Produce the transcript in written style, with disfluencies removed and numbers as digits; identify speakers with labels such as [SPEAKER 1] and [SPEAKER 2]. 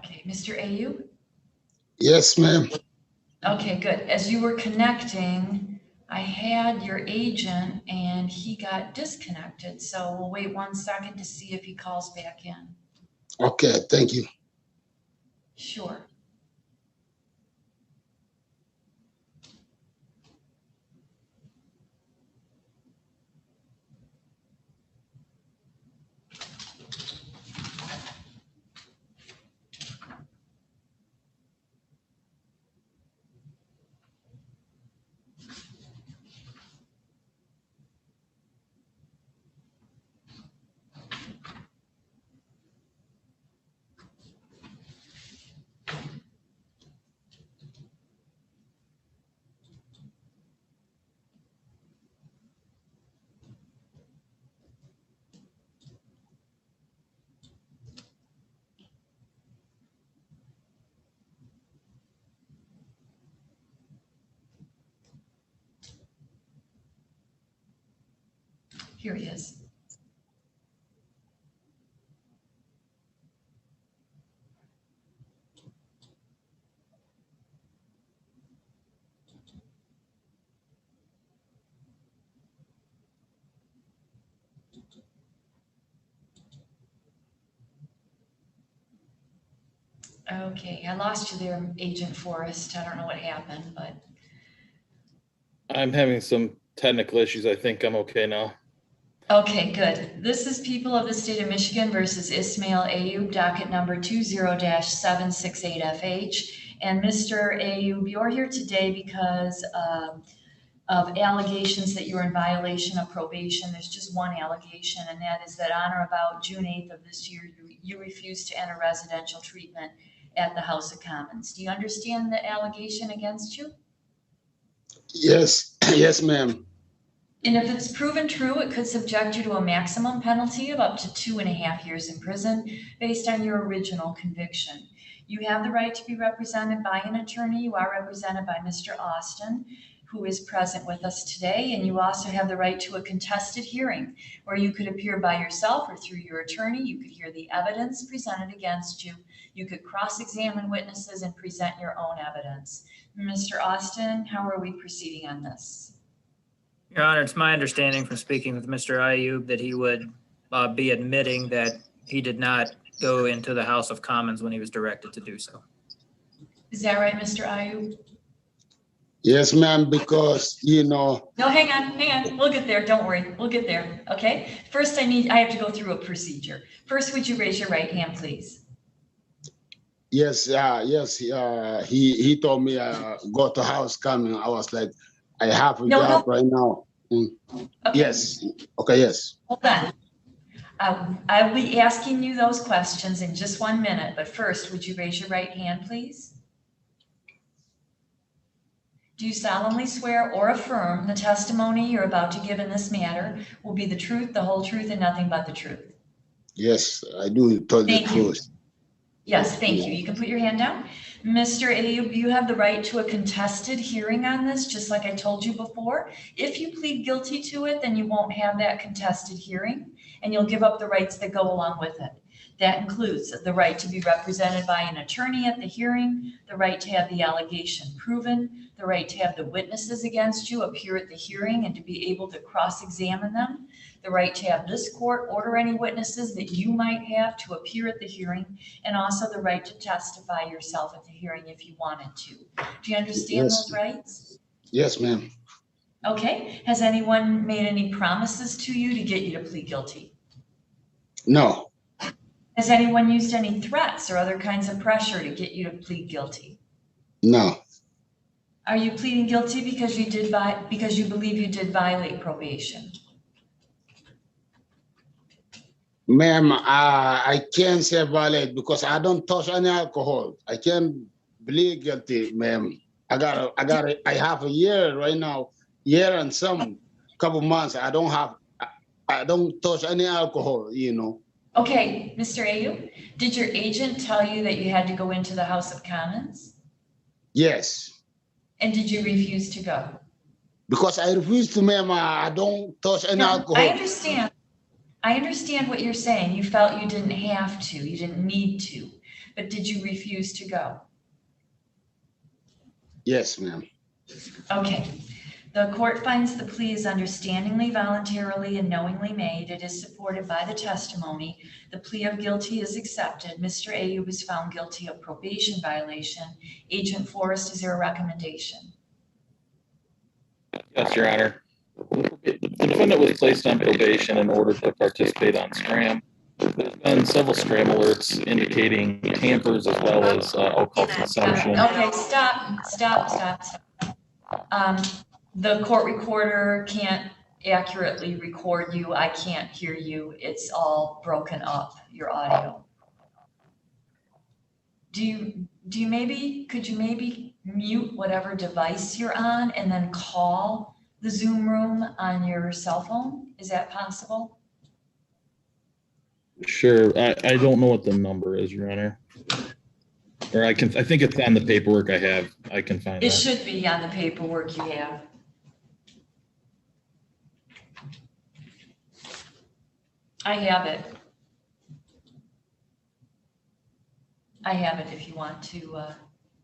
[SPEAKER 1] Okay, Mr. Ayub?
[SPEAKER 2] Yes, ma'am.
[SPEAKER 1] Okay, good. As you were connecting, I had your agent and he got disconnected. So we'll wait 1 second to see if he calls back in.
[SPEAKER 2] Okay, thank you.
[SPEAKER 1] Sure. Here he is. Okay, I lost you there, Agent Forrest. I don't know what happened, but
[SPEAKER 3] I'm having some technical issues. I think I'm okay now.
[SPEAKER 1] okay, good. This is People of the State of Michigan versus Ismail Ayub, docket number 20-768FH. And Mr. Ayub, you're here today because of allegations that you're in violation of probation. There's just one allegation, and that is that on or about June 8th of this year, you refused to enter residential treatment at the House of Commons. Do you understand the allegation against you?
[SPEAKER 2] Yes, yes, ma'am.
[SPEAKER 1] And if it's proven true, it could subject you to a maximum penalty of up to 2.5 years in prison based on your original conviction. You have the right to be represented by an attorney. You are represented by Mr. Austin, who is present with us today. And you also have the right to a contested hearing where you could appear by yourself or through your attorney. You could hear the evidence presented against you. You could cross-examine witnesses and present your own evidence. Mr. Austin, how are we proceeding on this?
[SPEAKER 4] Your Honor, it's my understanding from speaking with Mr. Ayub that he would be admitting that he did not go into the House of Commons when he was directed to do so.
[SPEAKER 1] Is that right, Mr. Ayub?
[SPEAKER 2] Yes, ma'am, because,
[SPEAKER 1] No, hang on. We'll get there. Don't worry. We'll get there. Okay. First, I have to go through a procedure. First, would you raise your right hand, please?
[SPEAKER 2] yes, he told me go to House Coming. I was like, I have a job right now.
[SPEAKER 1] Okay.
[SPEAKER 2] Yes. Okay, yes.
[SPEAKER 1] Hold on. I'll be asking you those questions in just 1 minute, but first, would you raise your right hand, please? Do you solemnly swear or affirm the testimony you're about to give in this matter will be the truth, the whole truth, and nothing but the truth?
[SPEAKER 2] Yes, I do tell the truth.
[SPEAKER 1] Yes, thank you. You can put your hand down. Mr. Ayub, you have the right to a contested hearing on this, just like I told you before. If you plead guilty to it, then you won't have that contested hearing, and you'll give up the rights that go along with it. That includes the right to be represented by an attorney at the hearing, the right to have the allegation proven, the right to have the witnesses against you appear at the hearing and to be able to cross-examine them, the right to have this court order any witnesses that you might have to appear at the hearing, and also the right to testify yourself at the hearing if you wanted to. Do you understand those rights?
[SPEAKER 2] Yes, ma'am.
[SPEAKER 1] Okay. Has anyone made any promises to you to get you to plead guilty?
[SPEAKER 2] No.
[SPEAKER 1] Has anyone used any threats or other kinds of pressure to get you to plead guilty?
[SPEAKER 2] No.
[SPEAKER 1] Are you pleading guilty because you believe you did violate probation?
[SPEAKER 2] Ma'am, I can't say violate because I don't touch any alcohol. I can't plead guilty, ma'am. I have a year right now, year and some couple months. I don't touch any alcohol,
[SPEAKER 1] Okay, Mr. Ayub, did your agent tell you that you had to go into the House of Commons?
[SPEAKER 2] Yes.
[SPEAKER 1] And did you refuse to go?
[SPEAKER 2] Because I refuse to, ma'am. I don't touch any alcohol.
[SPEAKER 1] I understand. I understand what you're saying. You felt you didn't have to, you didn't need to. but did you refuse to go?
[SPEAKER 2] Yes, ma'am.
[SPEAKER 1] Okay. The court finds the plea is understandingly, voluntarily, and knowingly made. It is supported by the testimony. The plea of guilty is accepted. Mr. Ayub is found guilty of probation violation. Agent Forrest, is there a recommendation?
[SPEAKER 3] Yes, Your Honor. The defendant was placed on probation in order to participate on Scram. There's been several Scram alerts indicating tampers as well as alcohol consumption.
[SPEAKER 1] Okay, stop. The court recorder can't accurately record you. I can't hear you. It's all broken up, your audio. Could you maybe mute whatever device you're on and then call the Zoom room on your cell phone? Is that possible?
[SPEAKER 3] Sure. I don't know what the number is, Your Honor. Or I think it's on the paperwork I have. I can find
[SPEAKER 1] It
[SPEAKER 3] that.
[SPEAKER 1] should be on the paperwork you have. I have it. I have it if you want to